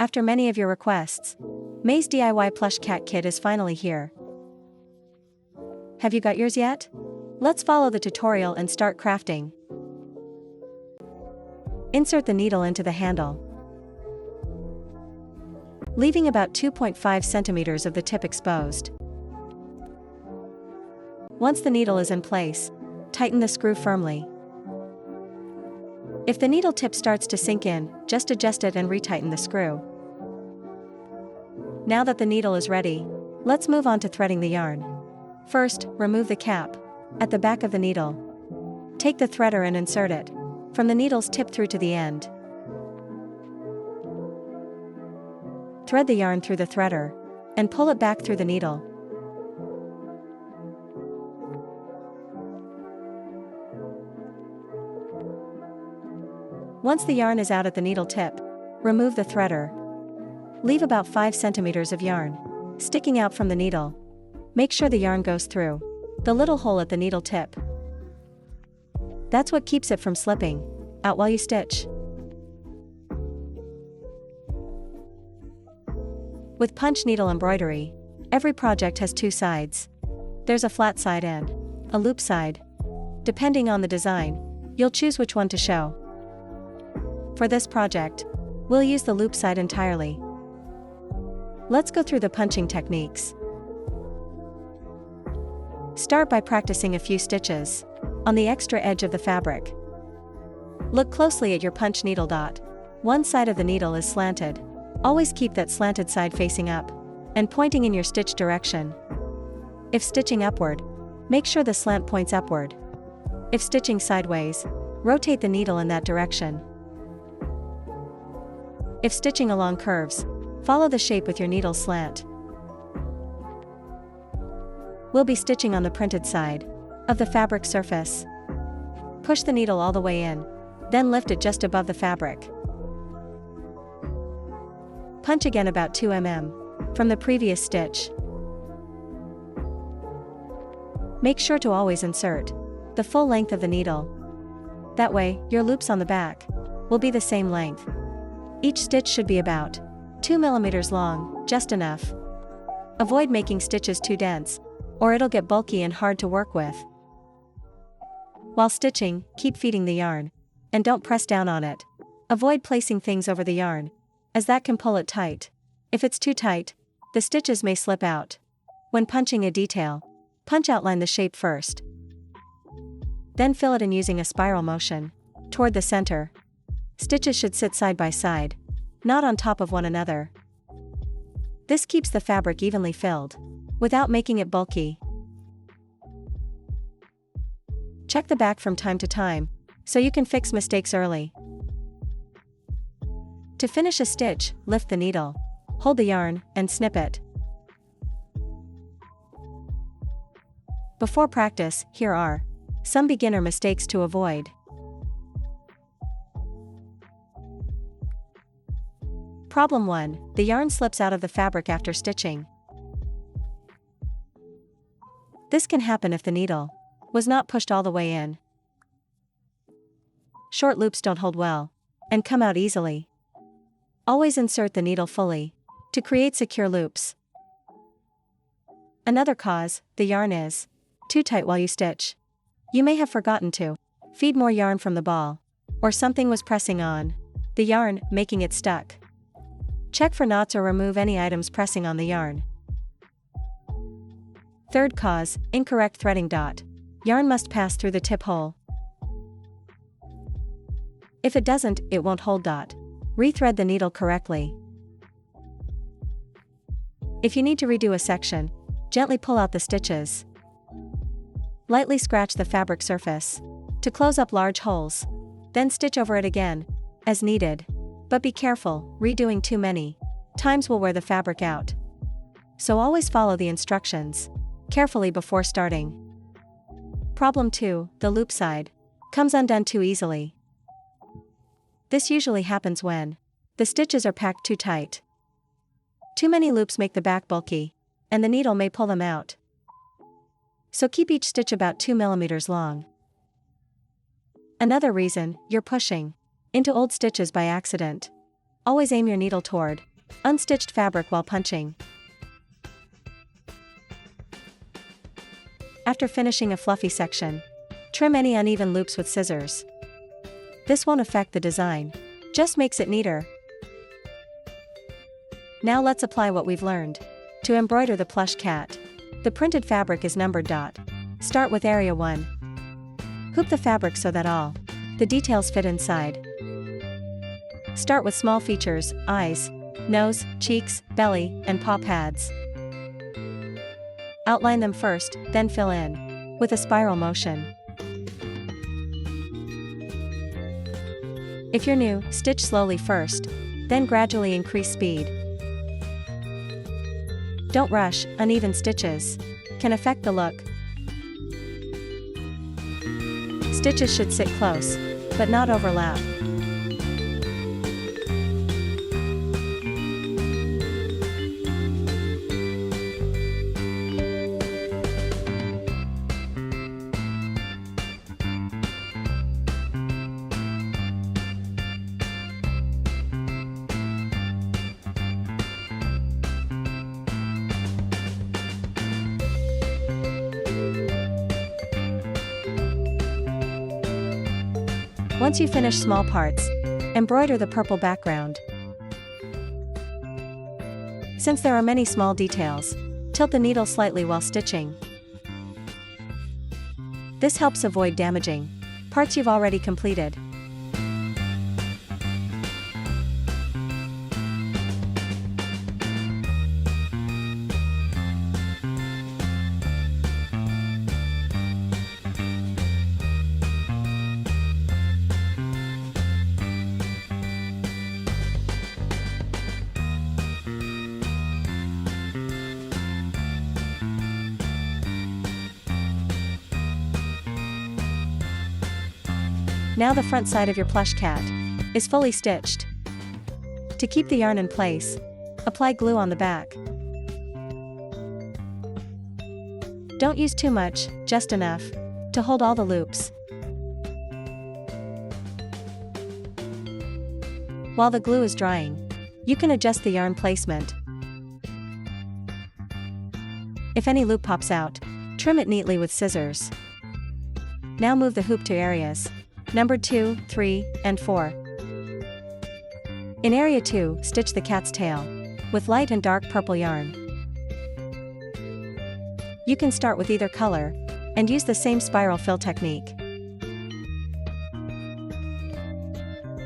After many of your requests, May's DIY plush cat kit is finally here. Have you got yours yet? Let's follow the tutorial and start crafting. Insert the needle into the handle, leaving about 2.5 centimeters of the tip exposed. Once the needle is in place, tighten the screw firmly. If the needle tip starts to sink in, just adjust it and retighten the screw. Now that the needle is ready, let's move on to threading the yarn. First, remove the cap at the back of the needle. Take the threader and insert it from the needle's tip through to the end. Thread the yarn through the threader and pull it back through the needle. Once the yarn is out at the needle tip, remove the threader. Leave about 5 centimeters of yarn sticking out from the needle. Make sure the yarn goes through the little hole at the needle tip. That's what keeps it from slipping out while you stitch. With punch needle embroidery, every project has two sides. There's a flat side and a loop side. Depending on the design, you'll choose which one to show. For this project, we'll use the loop side entirely. Let's go through the punching techniques. Start by practicing a few stitches on the extra edge of the fabric. Look closely at your punch needle dot. One side of the needle is slanted. Always keep that slanted side facing up and pointing in your stitch direction. If stitching upward, make sure the slant points upward. If stitching sideways, rotate the needle in that direction. If stitching along curves, follow the shape with your needle slant. We'll be stitching on the printed side of the fabric surface. Push the needle all the way in, then lift it just above the fabric. Punch again about 2 mm from the previous stitch. Make sure to always insert the full length of the needle. That way, your loops on the back will be the same length. Each stitch should be about 2 mm long, just enough. Avoid making stitches too dense, or it'll get bulky and hard to work with. While stitching, keep feeding the yarn, and don't press down on it. Avoid placing things over the yarn, as that can pull it tight. If it's too tight, the stitches may slip out. When punching a detail, punch outline the shape first. Then fill it in using a spiral motion toward the center. Stitches should sit side by side, not on top of one another. This keeps the fabric evenly filled, without making it bulky. Check the back from time to time, so you can fix mistakes early. To finish a stitch, lift the needle, hold the yarn, and snip it. Before practice, here are some beginner mistakes to avoid. Problem 1. The yarn slips out of the fabric after stitching. This can happen if the needle was not pushed all the way in. Short loops don't hold well and come out easily. Always insert the needle fully to create secure loops. Another cause, the yarn is too tight while you stitch. You may have forgotten to feed more yarn from the ball, or something was pressing on the yarn, making it stuck. Check for knots or remove any items pressing on the yarn. Third cause, incorrect threading dot. Yarn must pass through the tip hole. If it doesn't, it won't hold dot. Rethread the needle correctly. If you need to redo a section, gently pull out the stitches. Lightly scratch the fabric surface to close up large holes. Then stitch over it again, as needed. But be careful, redoing too many times will wear the fabric out. So always follow the instructions carefully before starting. Problem 2, the loop side comes undone too easily. This usually happens when the stitches are packed too tight. Too many loops make the back bulky, and the needle may pull them out. So keep each stitch about 2 mm long. Another reason, you're pushing into old stitches by accident. Always aim your needle toward Unstitched fabric while punching. After finishing a fluffy section, trim any uneven loops with scissors. This won't affect the design, just makes it neater. Now let's apply what we've learned. To embroider the plush cat, the printed fabric is numbered. Start with area 1. Hoop the fabric so that all the details fit inside. Start with small features, eyes, nose, cheeks, belly, and paw pads. Outline them first, then fill in with a spiral motion. If you're new, stitch slowly first, then gradually increase speed. Don't rush, uneven stitches can affect the look. Stitches should sit close, but not overlap. Once you finish small parts, embroider the purple background. Since there are many small details, tilt the needle slightly while stitching. This helps avoid damaging parts you've already completed. Now the front side of your plush cat is fully stitched. To keep the yarn in place, apply glue on the back. Don't use too much, just enough to hold all the loops. While the glue is drying, you can adjust the yarn placement. If any loop pops out, trim it neatly with scissors. Now move the hoop to areas numbered 2, 3, and 4. In area 2, stitch the cat's tail with light and dark purple yarn. You can start with either color and use the same spiral fill technique.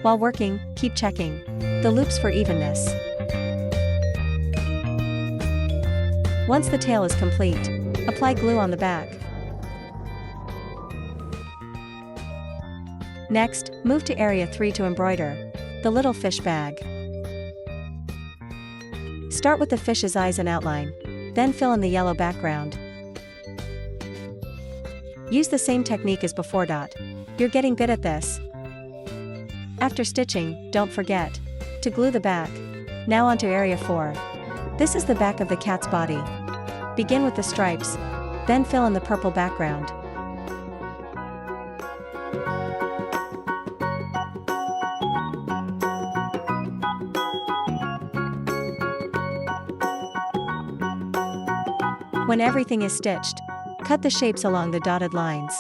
While working, keep checking the loops for evenness. Once the tail is complete, apply glue on the back. Next, move to area 3 to embroider the little fish bag. Start with the fish's eyes and outline, then fill in the yellow background. Use the same technique as before. You're getting good at this. After stitching, don't forget to glue the back. Now onto area 4. This is the back of the cat's body. Begin with the stripes, then fill in the purple background. When everything is stitched, cut the shapes along the dotted lines.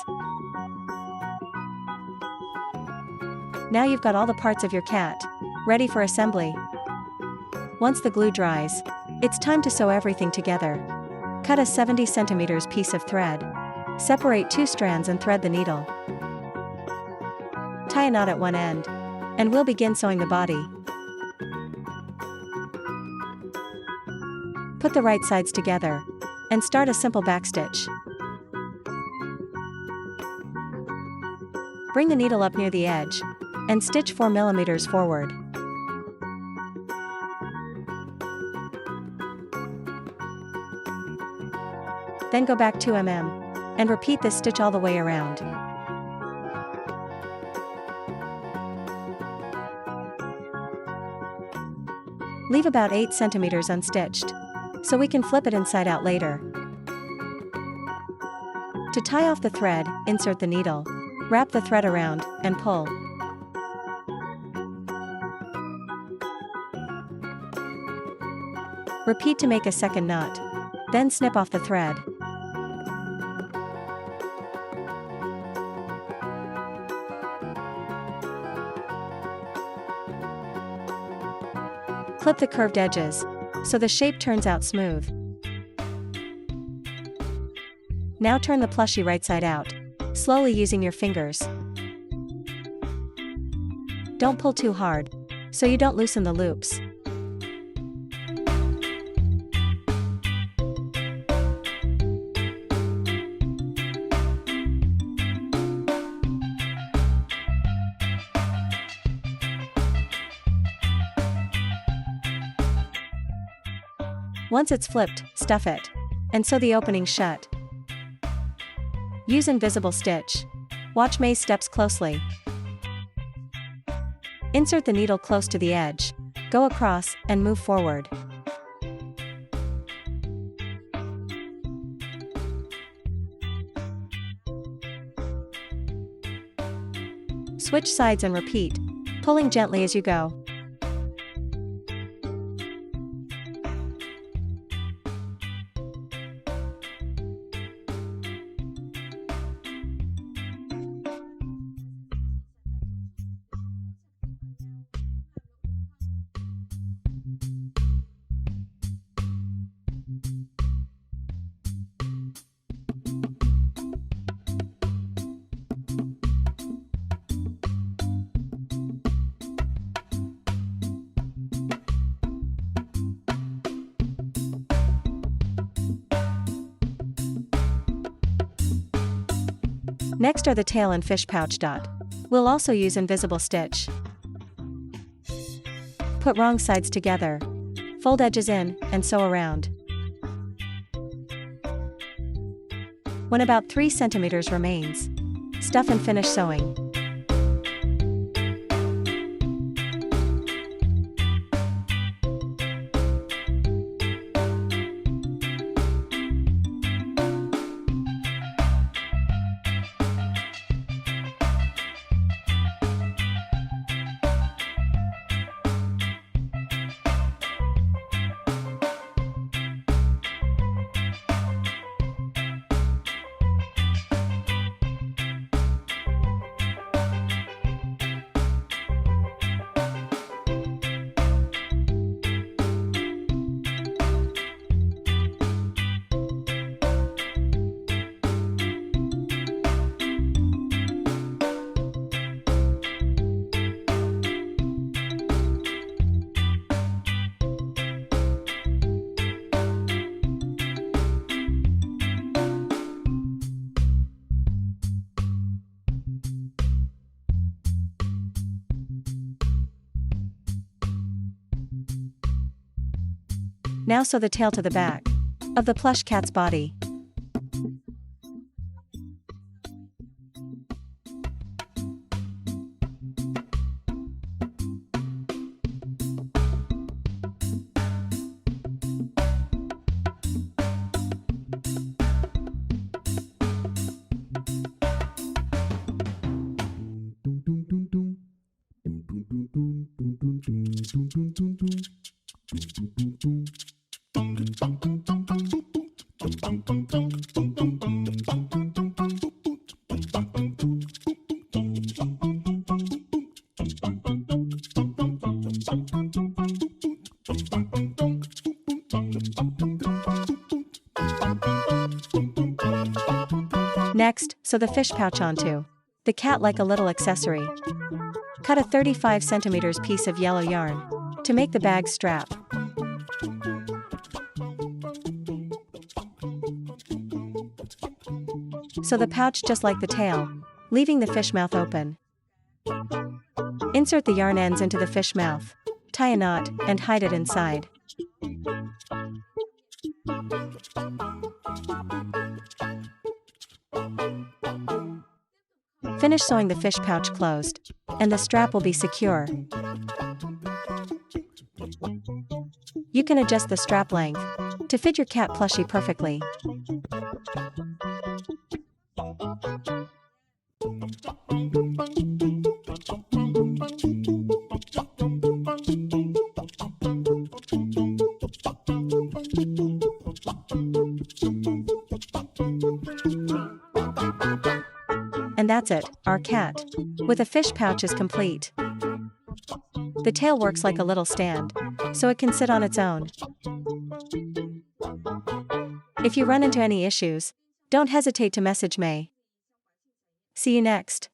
Now you've got all the parts of your cat ready for assembly. Once the glue dries, it's time to sew everything together. Cut a 70 cm piece of thread. Separate 2 strands and thread the needle. Tie a knot at one end, and we'll begin sewing the body. Put the right sides together and start a simple backstitch. Bring the needle up near the edge and stitch 4 mm forward. Then go back 2 mm and repeat this stitch all the way around. Leave about 8 cm unstitched, so we can flip it inside out later. To tie off the thread, insert the needle, wrap the thread around, and pull. Repeat to make a second knot. Then snip off the thread. Clip the curved edges, so the shape turns out smooth. Now turn the plushie right side out, slowly using your fingers. Don't pull too hard, so you don't loosen the loops. Once it's flipped, stuff it, and sew the opening shut. Use invisible stitch. Watch May's steps closely. Insert the needle close to the edge, go across, and move forward. Switch sides and repeat, pulling gently as you go. Next are the tail and fish pouch dot. We'll also use invisible stitch. Put wrong sides together. Fold edges in, and sew around. When about 3 centimeters remains, stuff and finish sewing. Now sew the tail to the back of the plush cat's body. Next, sew the fish pouch onto the cat like a little accessory. Cut a 35 cm piece of yellow yarn to make the bag strap. Sew the pouch just like the tail, leaving the fish mouth open. Insert the yarn ends into the fish mouth, tie a knot, and hide it inside. Finish sewing the fish pouch closed, and the strap will be secure. You can adjust the strap length to fit your cat plushie perfectly. And that's it, our cat. With a fish pouch is complete. The tail works like a little stand, so it can sit on its own. If you run into any issues, don't hesitate to message May. See you next.